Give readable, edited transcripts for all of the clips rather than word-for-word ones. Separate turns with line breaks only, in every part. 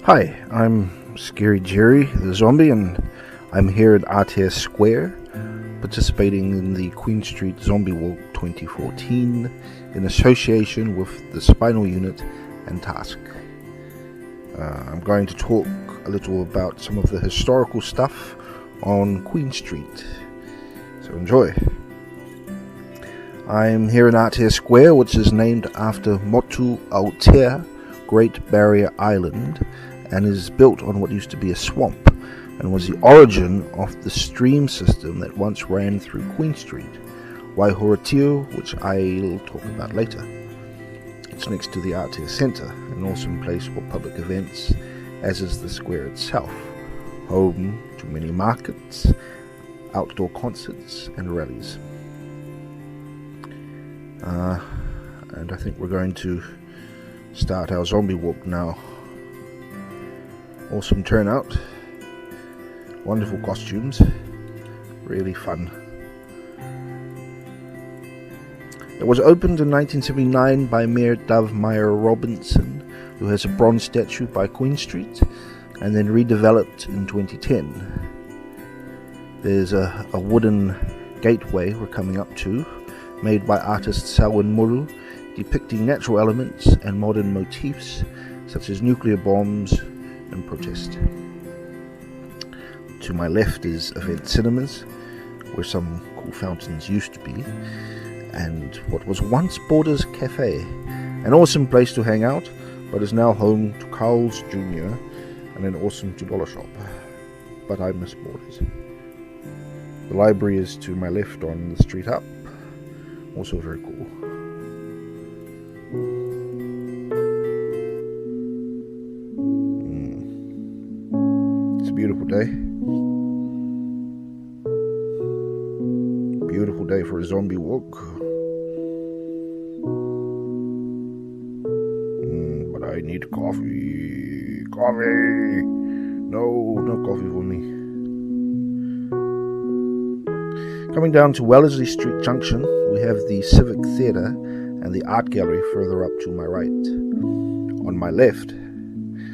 Hi, I'm Scary Jerry, the zombie, and I'm here at RTS Square, participating in the Queen Street Zombie Walk 2014 in association with the Spinal Unit and Task. I'm going to talk a little about some of the historical stuff on Queen Street, so enjoy. I'm here in RTS Square, which is named after Motu Aotea, Great Barrier Island, and is built on what used to be a swamp and was the origin of the stream system that once ran through Queen Street, Waihoratio, which I'll talk about later. It's next to the RTS Centre, an awesome place for public events, as is the square itself, home to many markets, outdoor concerts and rallies. And I think we're going to start our zombie walk now. Awesome turnout, wonderful costumes, really fun. It was opened in 1979 by Mayor Dove Meyer Robinson, who has a bronze statue by Queen Street, and then redeveloped in 2010. There's a wooden gateway we're coming up to, made by artist Selwyn Muru, depicting natural elements and modern motifs such as nuclear bombs and protest. To my left is Event Cinemas, where some cool fountains used to be, and what was once Borders Cafe, an awesome place to hang out, but is now home to Carl's Jr. and an awesome $2 shop. But I miss Borders. The library is to my left on the street up, also very cool. It's a beautiful day. Beautiful day for a zombie walk. But I need coffee. Coffee! No coffee for me. Coming down to Wellesley Street Junction, we have the Civic Theatre and the Art Gallery further up to my right. On my left,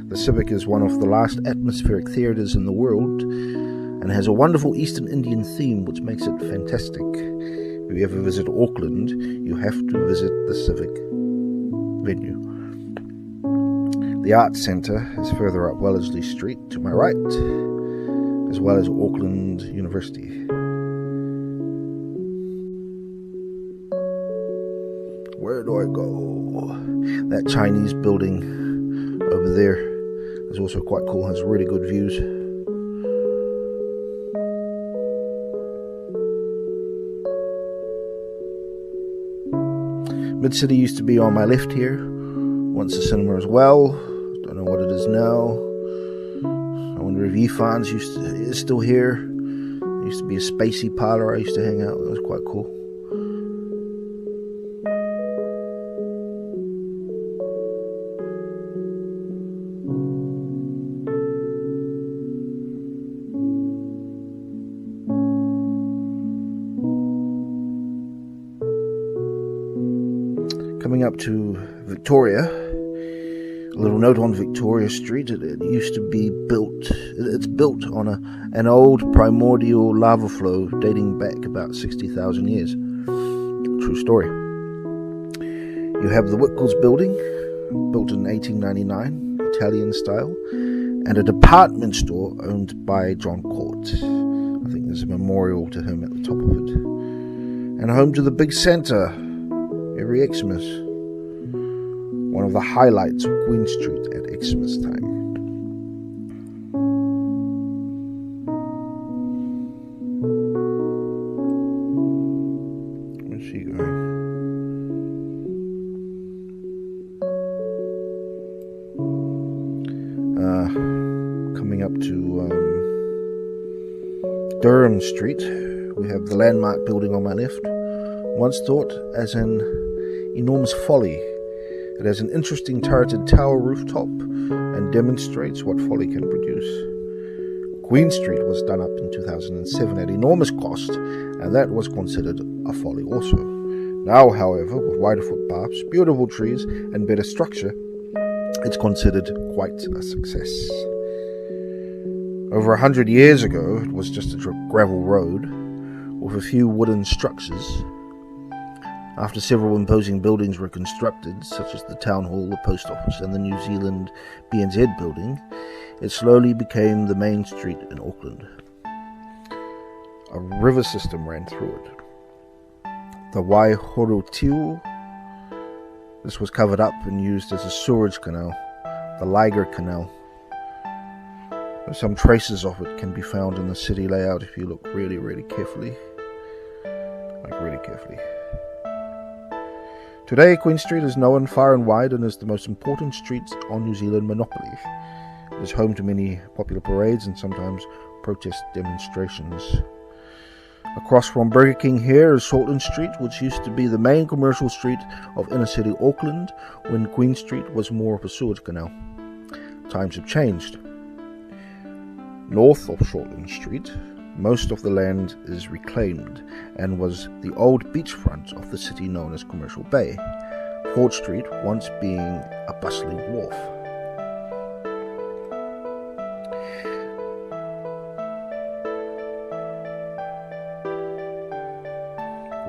the Civic is one of the last atmospheric theatres in the world and has a wonderful Eastern Indian theme which makes it fantastic. If you ever visit Auckland, you have to visit the Civic venue. The Arts Centre is further up Wellesley Street to my right, as well as Auckland University. Where do I go? That Chinese building over there is also quite cool, has really good views. Mid-City used to be on my left here, once a cinema as well. Don't know what it is now. I wonder if Yifan's is still here. There used to be a spacey parlour I used to hang out. It was quite cool. Coming up to Victoria, a little note on Victoria Street. It used to be built, it's built on an old primordial lava flow dating back about 60,000 years. True story. You have the Whitcoulls building, built in 1899, Italian style, and a department store owned by John Court. I think there's a memorial to him at the top of it. And home to the big centre every Xmas. One of the highlights of Queen Street at Xmas time. Where's she going? Coming up to Durham Street, we have the landmark building on my left. Once thought as an enormous folly. It has an interesting turreted tower rooftop and demonstrates what folly can produce. Queen Street was done up in 2007 at enormous cost, and that was considered a folly also. Now, however, with wider footpaths, beautiful trees, and better structure, it's considered quite a success. Over 100 years ago, it was just a gravel road with a few wooden structures. After several imposing buildings were constructed, such as the town hall, the post office, and the New Zealand BNZ building, it slowly became the main street in Auckland. A river system ran through it. The Waihorotiu. This was covered up and used as a sewerage canal, the Liger Canal. Some traces of it can be found in the city layout if you look really, really carefully. Today, Queen Street is known far and wide and is the most important street on New Zealand monopoly. It is home to many popular parades and sometimes protest demonstrations. Across from Burger King here is Saltland Street, which used to be the main commercial street of inner city Auckland when Queen Street was more of a sewage canal. Times have changed. North of Saltland Street, most of the land is reclaimed and was the old beachfront of the city known as Commercial Bay, Fort Street once being a bustling wharf.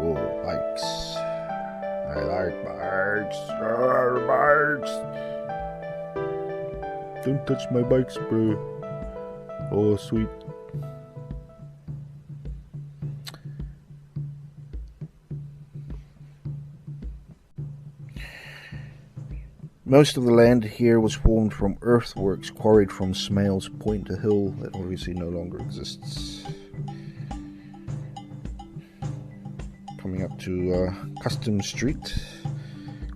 Oh, bikes. I like bikes. Bikes. Don't touch my bikes, bro. Oh, sweet. Most of the land here was formed from earthworks quarried from Smales Point, a hill that obviously no longer exists. Coming up to Custom Street,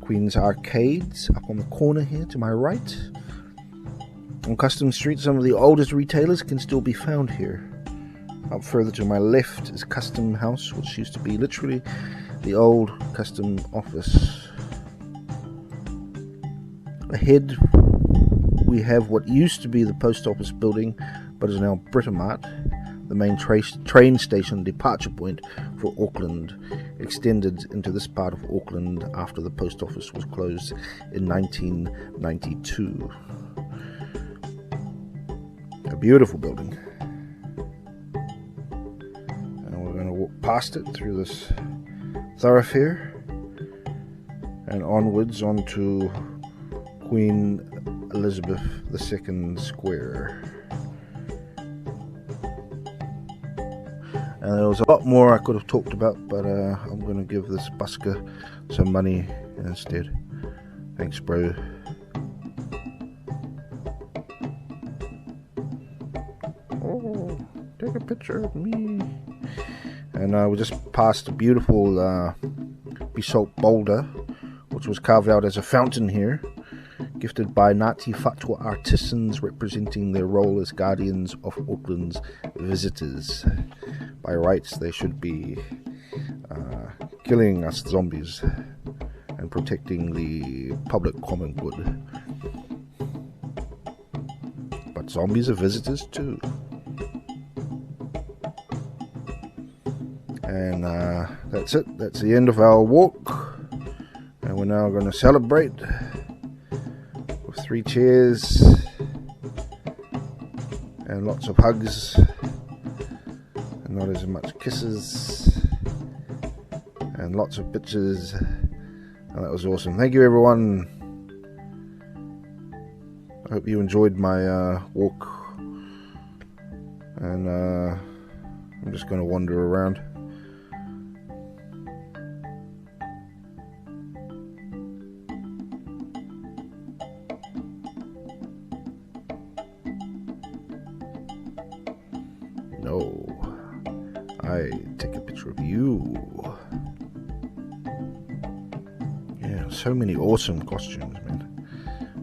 Queen's Arcades up on the corner here to my right. On Custom Street, some of the oldest retailers can still be found here. Up further to my left is Custom House, which used to be literally the old custom office. Ahead we have what used to be the post office building, but is now Britomart, the main train station departure point for Auckland, extended into this part of Auckland after the post office was closed in 1992. A beautiful building. And we're going to walk past it through this thoroughfare and onwards onto Queen Elizabeth II Square. And there was a lot more I could have talked about, but I'm going to give this busker some money instead. Thanks, bro. Oh, take a picture of me. And we just passed a beautiful basalt boulder, which was carved out as a fountain here, gifted by Ngāti Whātua artisans representing their role as guardians of Auckland's visitors. By rights, they should be killing us zombies and protecting the public common good. But zombies are visitors too. And that's it. That's the end of our walk. And we're now going to celebrate with 3 cheers and lots of hugs and not as much kisses and lots of pictures. And that was awesome. Thank you, everyone. I hope you enjoyed my walk. And I'm just going to wander around. No, I take a picture of you. Yeah, so many awesome costumes, man,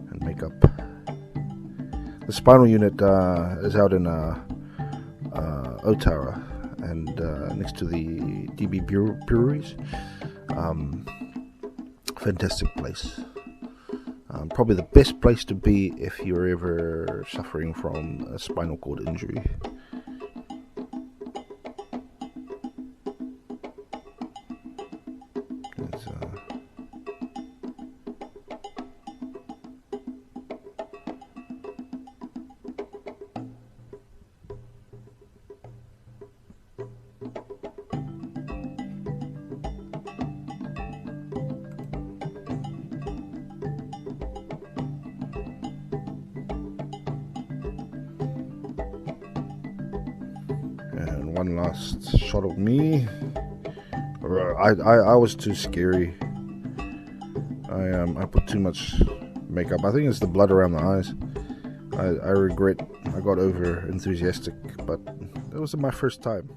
and makeup. The Spinal Unit is out in Otara, and next to the DB Breweries. Fantastic place. Probably the best place to be if you're ever suffering from a spinal cord injury. one last shot of me. I was too scary. I put too much makeup. I think it's the blood around the eyes. I regret I got over enthusiastic, but it was my first time.